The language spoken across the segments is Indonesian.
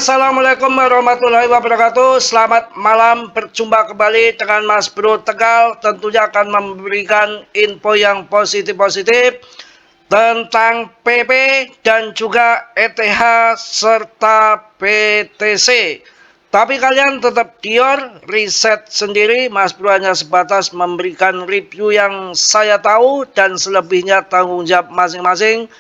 Assalamualaikum warahmatullahi wabarakatuh. Selamat malam, berjumpa kembali dengan Mas Bro Tegal. Tentunya akan memberikan info yang positif-positif tentang PP dan juga ETH serta PTC. Tapi kalian tetap dior, riset sendiri. Mas Bro hanya sebatas memberikan review yang saya tahu dan selebihnya tanggung jawab masing-masing.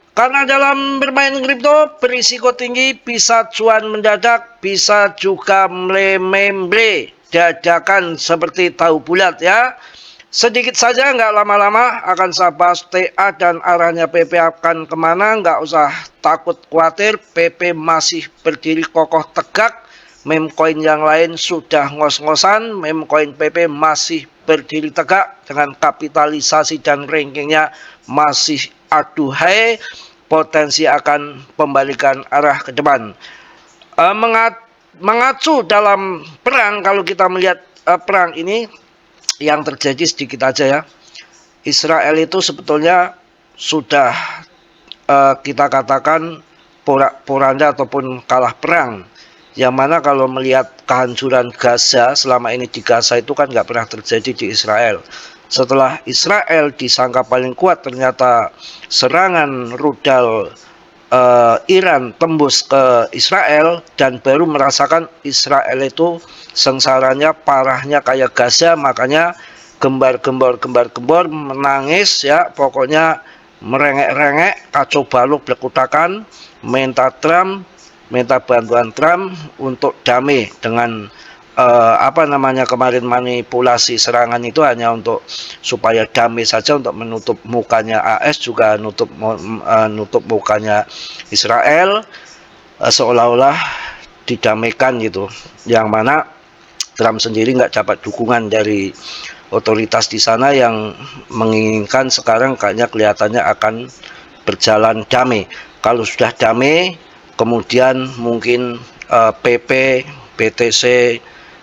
Karena dalam bermain kripto berisiko tinggi, bisa cuan mendadak, bisa juga mlememble dadakan seperti tahu bulat ya. Sedikit saja, nggak lama-lama akan saya bahas TA dan arahnya PP akan kemana. Nggak usah takut khawatir, PP masih berdiri kokoh tegak. Meme coin yang lain sudah ngos-ngosan, meme coin PP masih berdiri tegak dengan kapitalisasi dan rankingnya masih aduhai. Potensi akan pembalikan arah ke depan. Mengacu dalam perang, kalau kita melihat perang ini yang terjadi sedikit aja ya. Israel itu sebetulnya sudah kita katakan porak-poranda ataupun kalah perang. Yang mana kalau melihat kehancuran Gaza selama ini di Gaza itu kan nggak pernah terjadi di Israel. Setelah Israel disangka paling kuat, ternyata serangan rudal Iran tembus ke Israel dan baru merasakan Israel itu sengsaranya parahnya kayak Gaza. Makanya gembar-gembor menangis ya, pokoknya merengek-rengek, kacau balau berkutakan, minta bantuan Trump untuk damai dengan kemarin manipulasi serangan itu hanya untuk supaya damai saja, untuk menutup mukanya AS, juga nutup mukanya Israel, seolah-olah didamaikan gitu. Yang mana Trump sendiri nggak dapat dukungan dari otoritas di sana yang menginginkan sekarang kayaknya kelihatannya akan berjalan damai. Kalau sudah damai, kemudian mungkin PP, PTC,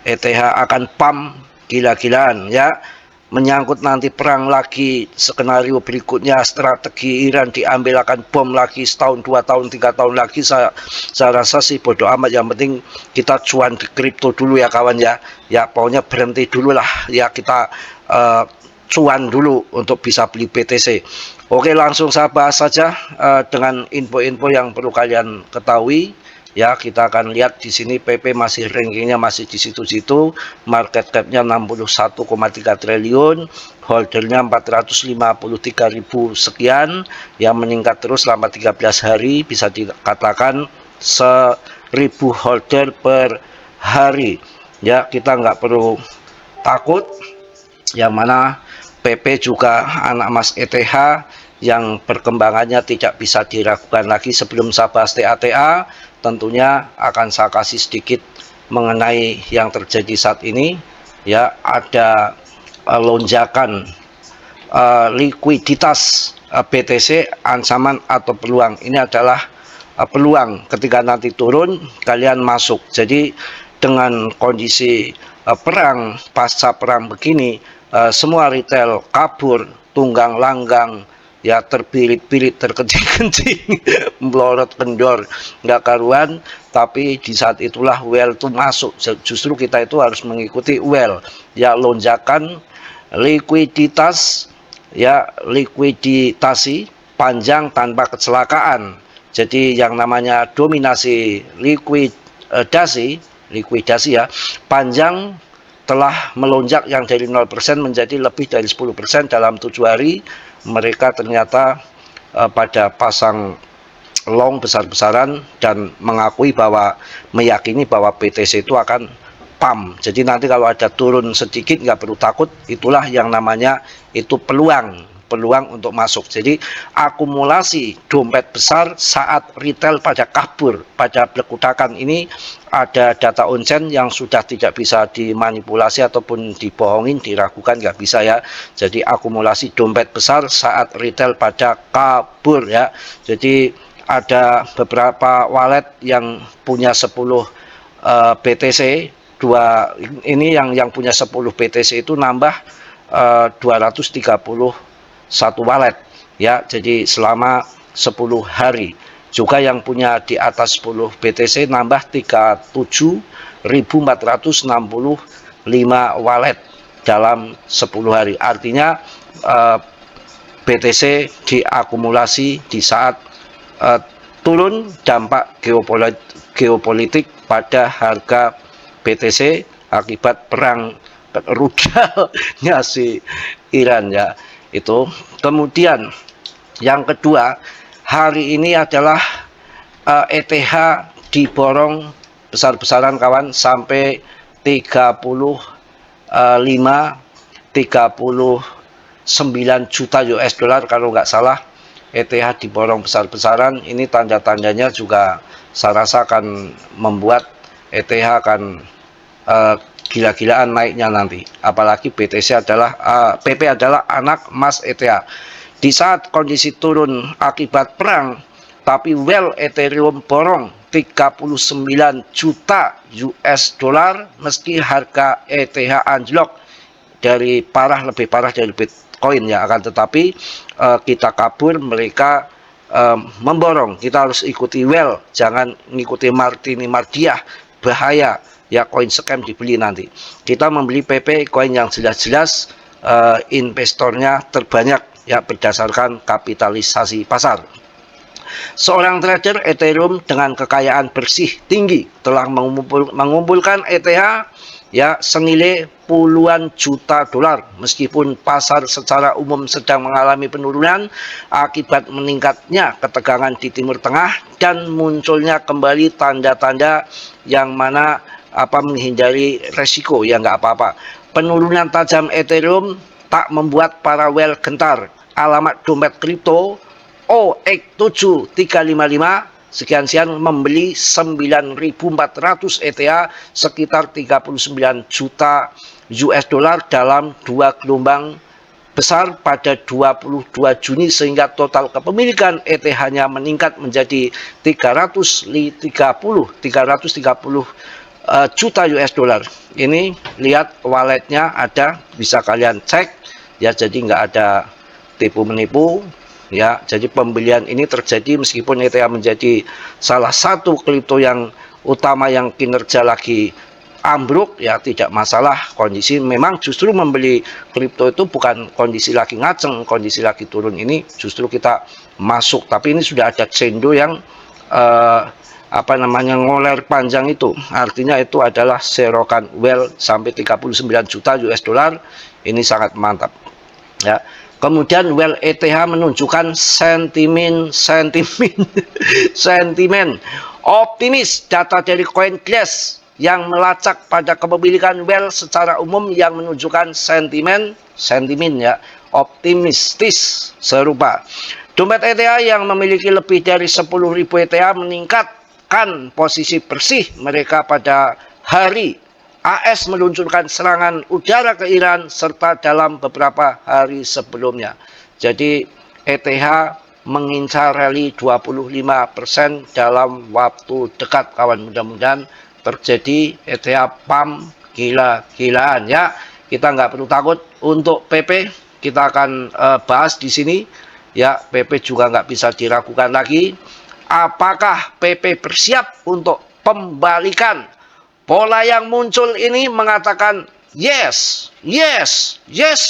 ETH akan pump gila-gilaan ya. Menyangkut nanti perang lagi, skenario berikutnya strategi Iran diambil, akan bom lagi setahun, 2 tahun, 3 tahun lagi. Saya rasa sih bodoh amat, yang penting kita cuan di kripto dulu ya kawan ya. Ya pokoknya berhenti dulu lah ya, kita cuan dulu untuk bisa beli BTC. Oke, langsung saya bahas saja dengan info-info yang perlu kalian ketahui. Ya, kita akan lihat di sini PP masih rankingnya masih di situ-situ, market capnya 61,3 triliun, holdernya 453.000 sekian, yang meningkat terus selama 13 hari, bisa dikatakan 1.000 holder per hari. Ya, kita nggak perlu takut, yang mana PP juga anak mas ETH yang perkembangannya tidak bisa diragukan lagi. Sebelum saya bahas TA, tentunya akan saya kasih sedikit mengenai yang terjadi saat ini ya. Ada lonjakan likuiditas BTC, ancaman atau peluang. Ini adalah peluang, ketika nanti turun kalian masuk. Jadi dengan kondisi perang, pasca perang begini, semua retail kabur, tunggang langgang ya, terpirit-pirit, terkencing-kencing, melorot kendor, nggak karuan. Tapi di saat itulah well itu masuk. Justru kita itu harus mengikuti well ya, lonjakan likuiditas ya, likuiditasi panjang tanpa kecelakaan. Jadi yang namanya dominasi likuidasi ya, panjang telah melonjak yang dari 0% menjadi lebih dari 10% dalam 7 hari. Mereka ternyata pada pasang long besar-besaran dan mengakui bahwa, meyakini bahwa BTC itu akan pump. Jadi nanti kalau ada turun sedikit nggak perlu takut, itulah yang namanya itu peluang untuk masuk. Jadi akumulasi dompet besar saat retail pada kabur, pada berkutakan ini, ada data on-chain yang sudah tidak bisa dimanipulasi ataupun dibohongin, diragukan, nggak bisa ya. Jadi akumulasi dompet besar saat retail pada kabur ya. Jadi ada beberapa wallet yang punya 10 BTC, ini yang punya 10 BTC itu nambah 231 wallet ya. Jadi selama 10 hari Juga yang punya di atas 10 BTC nambah 37.465 wallet dalam 10 hari. Artinya BTC diakumulasi di saat turun dampak geopolitik pada harga BTC akibat perang rudalnya si Iran ya. Itu kemudian yang kedua, hari ini adalah ETH diborong besar-besaran kawan sampai 39 juta US dollar kalau nggak salah. ETH diborong besar-besaran, ini tanda-tandanya juga saya rasa akan membuat ETH akan gila-gilaan naiknya nanti. Apalagi BTC adalah PP adalah anak emas ETH. Di saat kondisi turun akibat perang, tapi well Ethereum borong 39 juta US dollar meski harga ETH anjlok dari lebih parah dari Bitcoin ya, akan tetapi kita kabur, mereka memborong. Kita harus ikuti well, jangan ngikuti Martini Mardiah, bahaya ya, koin scam dibeli nanti. Kita membeli PP koin yang jelas-jelas investornya terbanyak ya berdasarkan kapitalisasi pasar. Seorang trader Ethereum dengan kekayaan bersih tinggi telah mengumpulkan ETH ya senilai puluhan juta dolar, meskipun pasar secara umum sedang mengalami penurunan akibat meningkatnya ketegangan di Timur Tengah dan munculnya kembali tanda-tanda yang mana menghindari resiko ya nggak apa-apa. Penurunan tajam Ethereum tak membuat para whale gentar. Alamat dompet kripto OX7355 sekian membeli 9.400 ETH sekitar 39 juta US dollar dalam 2 gelombang besar pada 22 Juni sehingga total kepemilikan ETH-nya meningkat menjadi 330 juta US dollar. Ini lihat walletnya ada, bisa kalian cek ya, jadi nggak ada tipu menipu ya. Jadi pembelian ini terjadi meskipun ETH menjadi salah satu kripto yang utama yang kinerja lagi ambruk ya, tidak masalah. Kondisi memang justru membeli kripto itu bukan kondisi lagi ngaceng, kondisi lagi turun ini justru kita masuk. Tapi ini sudah ada cendo yang ngoler panjang, itu artinya itu adalah serokan well sampai 39 juta US dollar. Ini sangat mantap ya. Kemudian well ETH menunjukkan sentimen optimis. Data dari CoinGlass yang melacak pada kepemilikan well secara umum yang menunjukkan sentimen ya optimistis serupa. Dompet ETH yang memiliki lebih dari 10.000 ETH meningkatkan posisi bersih mereka pada hari AS meluncurkan serangan udara ke Iran serta dalam beberapa hari sebelumnya. Jadi ETH mengincar rally 25% dalam waktu dekat kawan. Mudah-mudahan terjadi ETH pump gila-gilaan ya. Kita nggak perlu takut. Untuk PP kita akan bahas di sini ya. PP juga nggak bisa diragukan lagi. Apakah PP bersiap untuk pembalikan? Pola yang muncul ini mengatakan yes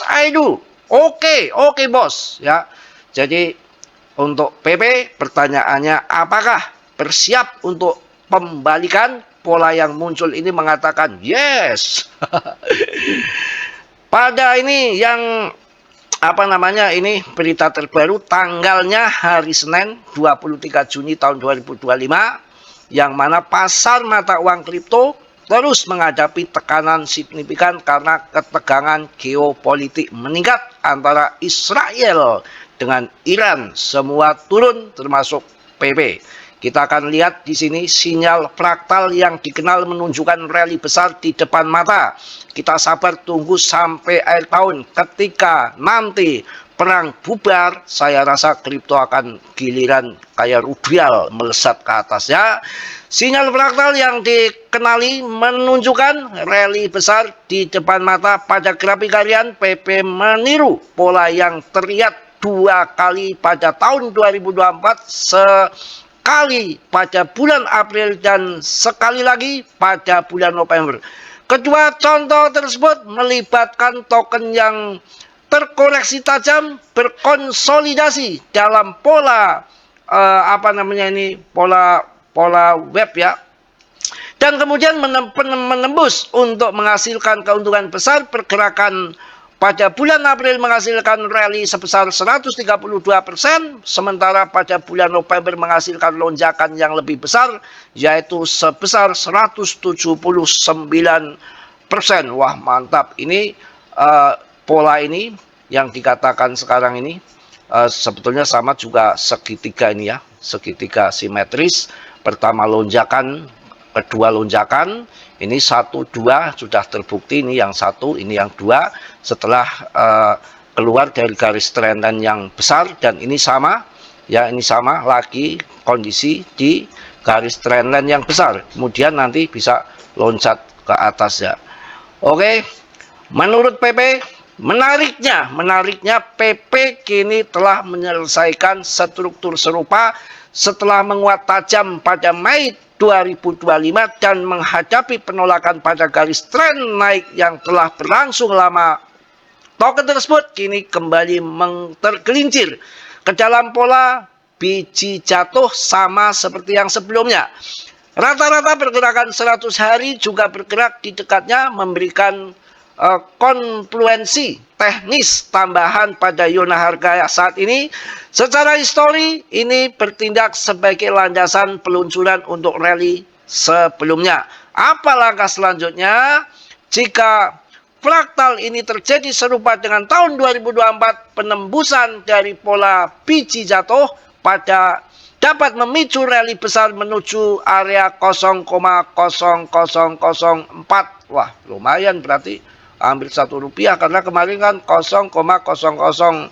I do. Oke bos ya. Jadi untuk PP pertanyaannya, apakah bersiap untuk pembalikan? Pola yang muncul ini mengatakan yes. Pada ini yang ini berita terbaru, tanggalnya hari Senin 23 Juni tahun 2025, yang mana pasar mata uang kripto terus menghadapi tekanan signifikan karena ketegangan geopolitik meningkat antara Israel dengan Iran. Semua turun termasuk PP. Kita akan lihat di sini sinyal fraktal yang dikenal menunjukkan rally besar di depan mata. Kita sabar tunggu sampai akhir tahun. Ketika nanti perang bubar, saya rasa kripto akan giliran kayak rupiah melesat ke atas ya. Sinyal fraktal yang dikenali menunjukkan rally besar di depan mata. Pada grafik harian, PP meniru pola yang terlihat 2 kali pada tahun 2024 sekali pada bulan April dan sekali lagi pada bulan November. Kedua contoh tersebut melibatkan token yang terkoreksi tajam, berkonsolidasi dalam pola pola web ya. Dan kemudian menembus untuk menghasilkan keuntungan besar. Pergerakan pada bulan April menghasilkan rally sebesar 132%, sementara pada bulan November menghasilkan lonjakan yang lebih besar, yaitu sebesar 179%. Wah, mantap. Ini pola ini yang dikatakan sekarang ini sebetulnya sama juga segitiga ini ya, segitiga simetris. Pertama lonjakan, kedua lonjakan, ini 1, 2 sudah terbukti, ini yang 1, ini yang 2 setelah keluar dari garis trendline yang besar, dan ini sama ya, ini sama lagi kondisi di garis trendline yang besar, kemudian nanti bisa loncat ke atas ya. Oke, menurut PP menariknya PP kini telah menyelesaikan struktur serupa setelah menguat tajam pada Mei 2025 dan menghadapi penolakan pada garis tren naik yang telah berlangsung lama. Token tersebut kini kembali tergelincir ke dalam pola biji jatuh sama seperti yang sebelumnya. Rata-rata pergerakan 100 hari juga bergerak di dekatnya, memberikan konfluensi teknis tambahan pada zona harga saat ini. Secara histori ini bertindak sebagai landasan peluncuran untuk rally sebelumnya. Apa langkah selanjutnya? Jika fraktal ini terjadi serupa dengan tahun 2024, penembusan dari pola biji jatuh dapat memicu rally besar menuju area 0,00004. Wah, lumayan berarti hampir Rp1, karena kemarin kan 0,0028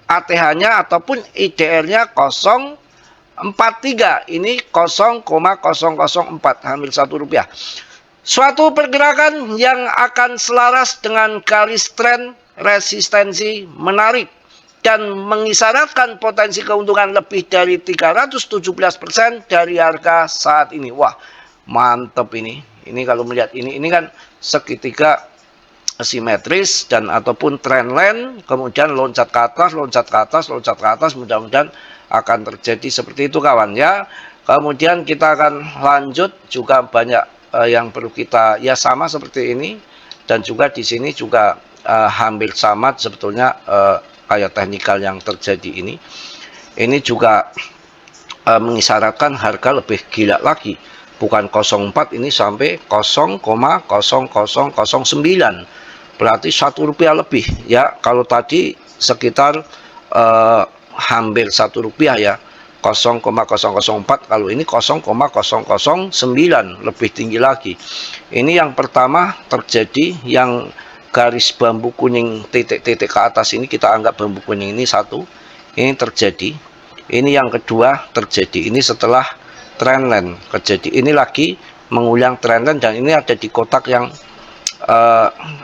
ATH-nya ataupun IDR-nya 0,43, ini 0,004, hampir Rp1. Suatu pergerakan yang akan selaras dengan garis tren resistensi menarik dan mengisyaratkan potensi keuntungan lebih dari 317% dari harga saat ini. Wah, mantap ini. Ini kalau melihat ini kan segitiga simetris dan ataupun trendline, kemudian loncat ke atas, loncat ke atas, loncat ke atas. Mudah-mudahan akan terjadi seperti itu kawan ya. Kemudian kita akan lanjut, juga banyak yang perlu kita ya, sama seperti ini, dan juga di sini juga hampir sama sebetulnya kayak teknikal yang terjadi ini. Ini juga mengisyaratkan harga lebih gila lagi. Bukan 0,4, ini sampai 0,00009, berarti Rp1 lebih ya. Kalau tadi sekitar hampir Rp1 ya, 0,004, kalau ini 0,009, lebih tinggi lagi. Ini yang pertama terjadi, yang garis bambu kuning titik-titik ke atas ini kita anggap bambu kuning ini satu, ini terjadi. Ini yang kedua terjadi, ini setelah trendline terjadi, ini lagi mengulang trendline, dan ini ada di kotak yang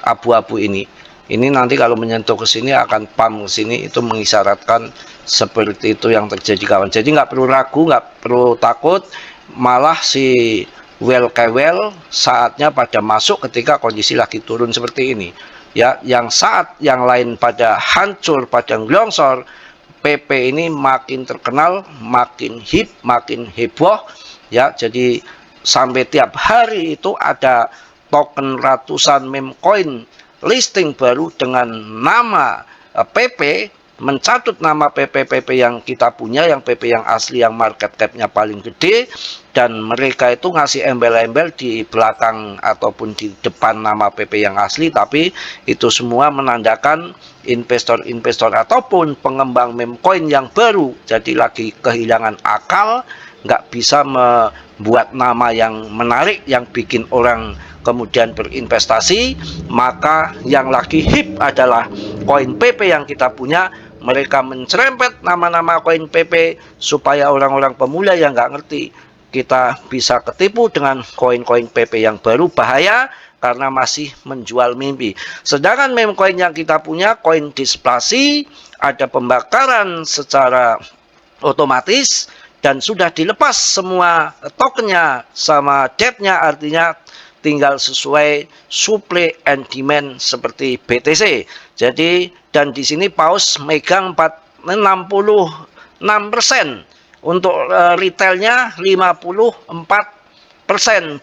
abu-abu ini. Ini nanti kalau menyentuh ke sini akan pump ke sini, itu mengisyaratkan seperti itu yang terjadi kawan. Jadi nggak perlu ragu, nggak perlu takut, malah si well saatnya pada masuk ketika kondisi lagi turun seperti ini ya. Yang saat yang lain pada hancur, pada gelongsor, PP ini makin terkenal, makin hip, makin heboh ya. Jadi sampai tiap hari itu ada token ratusan meme coin listing baru dengan nama PP, mencatut nama PP yang kita punya, yang PP yang asli, yang market cap-nya paling gede, dan mereka itu ngasih embel-embel di belakang ataupun di depan nama PP yang asli, tapi itu semua menandakan investor-investor ataupun pengembang meme coin yang baru jadi lagi kehilangan akal, nggak bisa membuat nama yang menarik yang bikin orang kemudian berinvestasi. Maka yang lagi hip adalah koin PP yang kita punya. Mereka mencerempet nama-nama koin PP supaya orang-orang pemula yang nggak ngerti kita bisa ketipu dengan koin-koin PP yang baru. Bahaya karena masih menjual mimpi. Sedangkan meme coin yang kita punya, koin displasi, ada pembakaran secara otomatis dan sudah dilepas semua tokennya sama debt-nya, artinya tinggal sesuai supply and demand seperti BTC. Jadi dan di sini paus megang 66%, untuk retailnya 54%.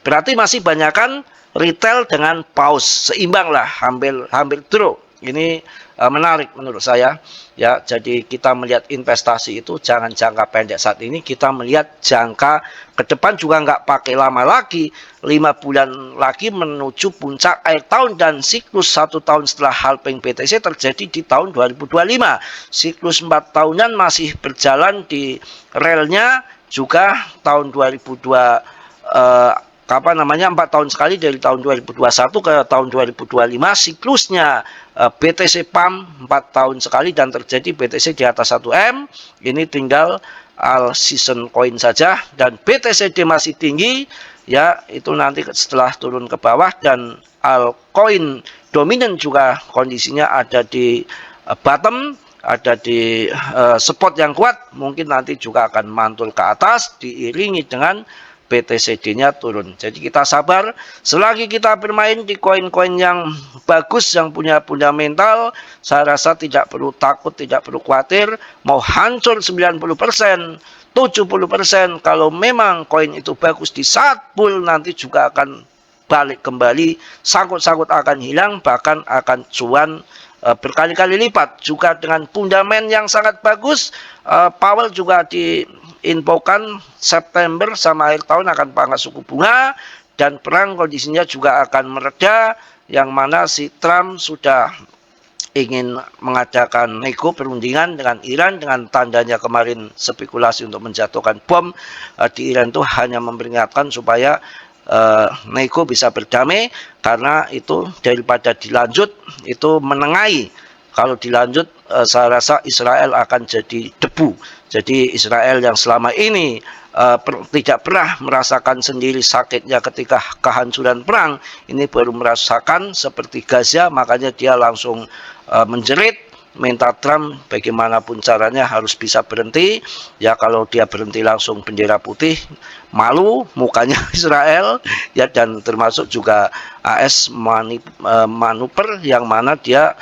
Berarti masih banyakkan retail dengan paus, seimbang lah, hampir draw. Ini menarik menurut saya ya. Jadi kita melihat investasi itu jangan jangka pendek saat ini, kita melihat jangka ke depan juga nggak pakai lama lagi, 5 bulan lagi menuju puncak akhir tahun, dan siklus 1 tahun setelah halving BTC terjadi di tahun 2025. Siklus 4 tahunan masih berjalan di relnya juga tahun 2002, 4 tahun sekali dari tahun 2021 ke tahun 2025 siklusnya. BTC Pump 4 tahun sekali dan terjadi BTC di atas 1M. Ini tinggal all season coin saja, dan BTCD masih tinggi ya, itu nanti setelah turun ke bawah, dan altcoin dominan juga kondisinya ada di bottom, ada di support yang kuat, mungkin nanti juga akan mantul ke atas diiringi dengan BTCD-nya turun. Jadi kita sabar, selagi kita bermain di koin-koin yang bagus, yang punya fundamental, saya rasa tidak perlu takut, tidak perlu khawatir. Mau hancur 90%, 70%, kalau memang koin itu bagus, di saat bull nanti juga akan balik kembali, sangkut-sangkut akan hilang, bahkan akan cuan berkali-kali lipat. Juga dengan fundament yang sangat bagus, Powell juga diinfokan September sama akhir tahun akan pangkas suku bunga, dan perang kondisinya juga akan mereda, yang mana si Trump sudah ingin mengadakan nego perundingan dengan Iran, dengan tandanya kemarin spekulasi untuk menjatuhkan bom di Iran itu hanya memperingatkan supaya nego bisa berdamai, karena itu daripada dilanjut itu menengahi. Kalau dilanjut saya rasa Israel akan jadi debu. Jadi Israel yang selama ini tidak pernah merasakan sendiri sakitnya ketika kehancuran perang, ini baru merasakan seperti Gaza, makanya dia langsung menjerit, minta Trump bagaimanapun caranya harus bisa berhenti. Ya kalau dia berhenti langsung bendera putih, malu mukanya Israel ya, dan termasuk juga AS manuver yang mana dia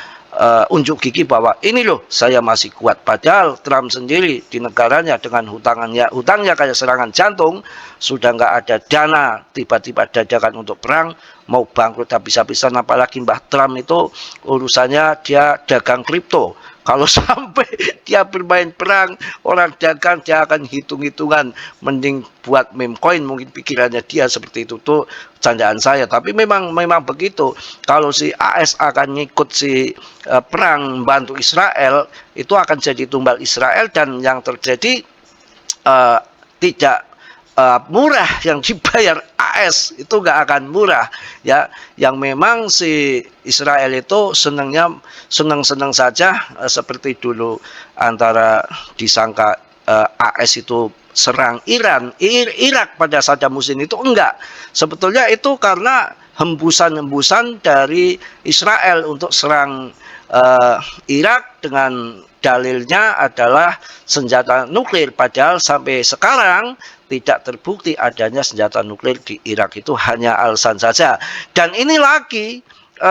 unjuk gigi bahwa ini loh saya masih kuat, padahal Trump sendiri di negaranya dengan hutangnya kayak serangan jantung, sudah nggak ada dana, tiba-tiba dadakan untuk perang, mau bangkrut habis-habisan. Apalagi Mbah Trump itu urusannya dia dagang kripto. Kalau sampai dia bermain perang, orang dagang, dia akan hitung-hitungan, mending buat meme coin, mungkin pikirannya dia seperti itu. Tuh candaan saya, tapi memang begitu. Kalau si AS akan ngikut si perang bantu Israel, itu akan jadi tumbal Israel, dan yang terjadi tidak murah yang dibayar AS, itu nggak akan murah ya. Yang memang si Israel itu seneng-seneng saja, seperti dulu antara disangka AS itu serang Irak pada Saddam Hussein, itu enggak. Sebetulnya itu karena hembusan-hembusan dari Israel untuk serang Irak dengan dalilnya adalah senjata nuklir, padahal sampai sekarang tidak terbukti adanya senjata nuklir di Irak, itu hanya alasan saja. Dan ini lagi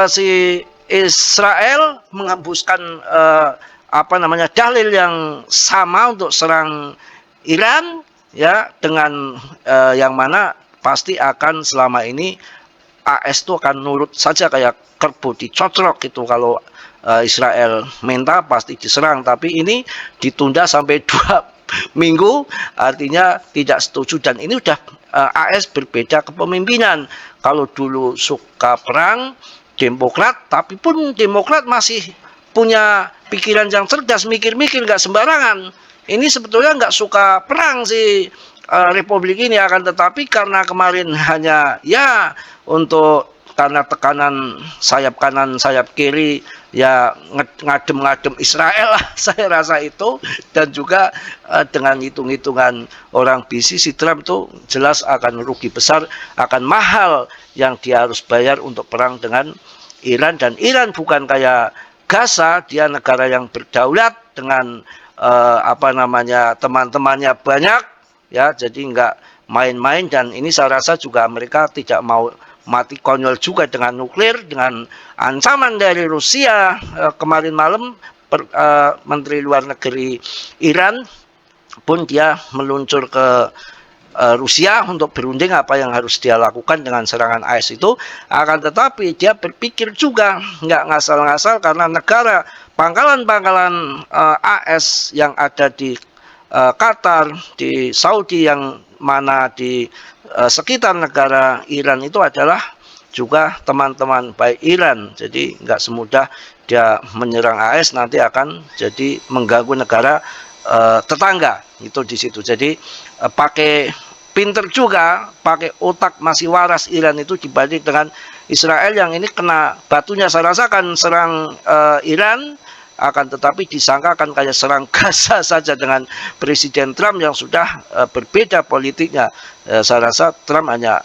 si Israel menghembuskan dalil yang sama untuk serang Iran ya, dengan yang mana pasti akan selama ini AS itu akan nurut saja kayak kerbau dicocok gitu. Kalau Israel minta pasti diserang, tapi ini ditunda sampai 2 minggu, artinya tidak setuju. Dan ini udah AS berbeda kepemimpinan. Kalau dulu suka perang Demokrat, tapi pun Demokrat masih punya pikiran yang cerdas, mikir-mikir nggak sembarangan. Ini sebetulnya nggak suka perang si Republik ini, akan tetapi karena kemarin hanya ya untuk karena tekanan sayap kanan sayap kiri ya, ngadem-ngadem Israel lah saya rasa itu. Dan juga dengan hitung-hitungan orang bisnis, si Trump tuh jelas akan rugi besar, akan mahal yang dia harus bayar untuk perang dengan Iran. Dan Iran bukan kayak Gaza, dia negara yang berdaulat dengan apa namanya, teman-temannya banyak, ya, jadi nggak main-main. Dan ini saya rasa juga mereka tidak mau mati konyol juga dengan nuklir, dengan ancaman dari Rusia. Kemarin malam Menteri Luar Negeri Iran pun dia meluncur ke Rusia untuk berunding apa yang harus dia lakukan dengan serangan AS itu. Akan tetapi dia berpikir juga nggak ngasal-ngasal, karena negara pangkalan-pangkalan AS yang ada di Qatar, di Saudi, yang mana di sekitar negara Iran itu adalah juga teman-teman baik Iran. Jadi nggak semudah dia menyerang AS nanti akan jadi mengganggu negara tetangga itu di situ. Jadi pakai pinter juga, pakai otak masih waras Iran itu dibanding dengan Israel yang ini kena batunya. Saya rasakan serang Iran, akan tetapi disangkakan kayak serang Gaza saja dengan Presiden Trump yang sudah berbeda politiknya. Saya rasa Trump hanya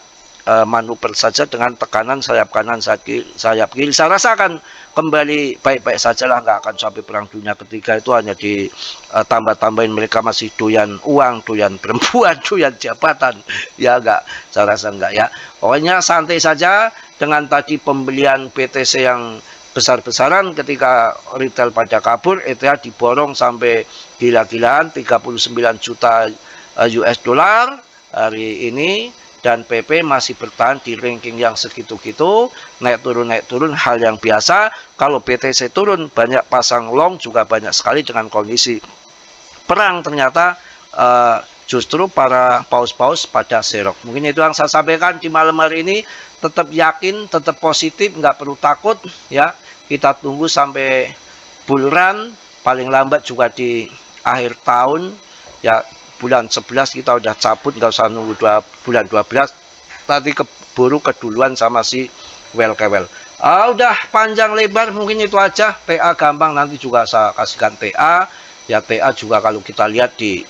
manuver saja dengan tekanan sayap kanan sayap kiri. Saya rasakan kembali baik-baik saja lah, nggak akan sampai perang dunia ketiga. Itu hanya ditambah-tambahin, mereka masih doyan uang, doyan perempuan, doyan jabatan, ya nggak, saya rasa nggak ya. Pokoknya santai saja dengan tadi pembelian BTC yang besar-besaran. Ketika retail pada kabur, ETH diborong sampai gila-gilaan 39 juta US dollar hari ini. Dan PP masih bertahan di ranking yang segitu-gitu, naik turun hal yang biasa. Kalau BTC turun, banyak pasang long juga banyak sekali. Dengan kondisi perang ternyata justru para paus-paus pada serok. Mungkin itu yang saya sampaikan di malam hari ini. Tetap yakin, tetap positif, nggak perlu takut ya. Kita tunggu sampai bull run, paling lambat juga di akhir tahun ya. Bulan 11 kita udah cabut, nggak usah nunggu bulan 12. Tadi keburu keduluan sama si well. Udah panjang lebar, mungkin itu aja. TA gampang, nanti juga saya kasihkan TA. Ya TA juga kalau kita lihat di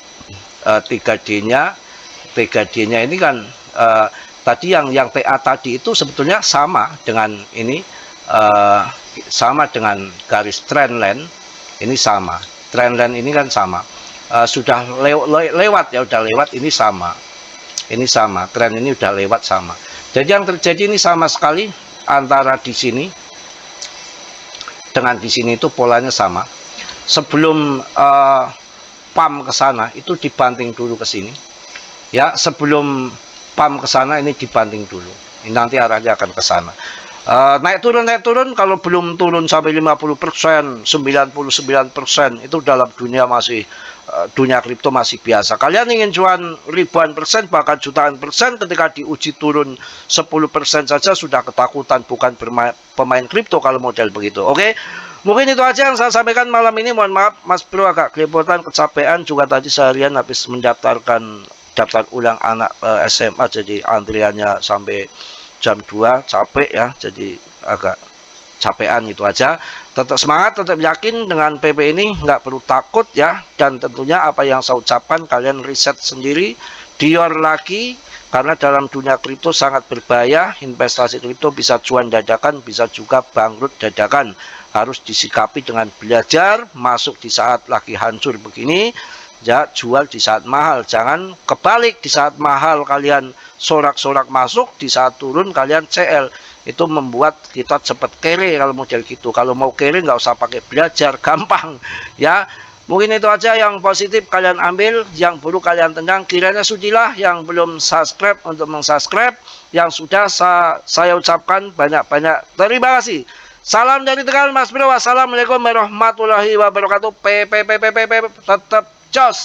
3D-nya, 3D-nya ini kan tadi yang TA tadi itu sebetulnya sama dengan ini, sama dengan garis trendline. Ini sama, trendline ini kan sama. Sudah lewat ya, udah lewat, ini sama, tren ini udah lewat sama. Jadi yang terjadi ini sama sekali antara di sini dengan di sini itu polanya sama. Sebelum pump ke sana itu dibanting dulu ke sini ya, sebelum pump ke sana ini dibanting dulu, ini nanti arahnya akan ke sana. Naik turun, kalau belum turun sampai 50%, 99% itu dalam dunia masih dunia kripto masih biasa. Kalian ingin cuan ribuan persen bahkan jutaan persen, ketika diuji turun 10% saja sudah ketakutan, bukan pemain kripto kalau model begitu. Oke, mungkin itu aja yang saya sampaikan malam ini. Mohon maaf Mas Bro agak kelepotan, kecapean juga tadi seharian habis mendaftarkan daftar ulang anak SMA, jadi antriannya sampai jam 2, capek ya, jadi agak capean. Itu aja. Tetap semangat, tetap yakin dengan PP ini, nggak perlu takut ya. Dan tentunya apa yang saya ucapkan kalian riset sendiri, dior lagi, karena dalam dunia kripto sangat berbahaya. Investasi kripto bisa cuan dadakan, bisa juga bangkrut dadakan. Harus disikapi dengan belajar, masuk di saat lagi hancur begini ya, jual di saat mahal. Jangan kebalik, di saat mahal kalian sorak-sorak masuk, di saat turun kalian CL. Itu membuat kita cepat kere kalau model gitu. Kalau mau kere nggak usah pakai belajar, gampang ya. Mungkin itu aja yang positif kalian ambil, yang buruk kalian tendang. Kiranya sudilah yang belum subscribe untuk mensubscribe, yang sudah saya ucapkan banyak-banyak terima kasih. Salam dari Tegal Mas Bro. Wassalamualaikum warahmatullahi wabarakatuh. Tetap jos.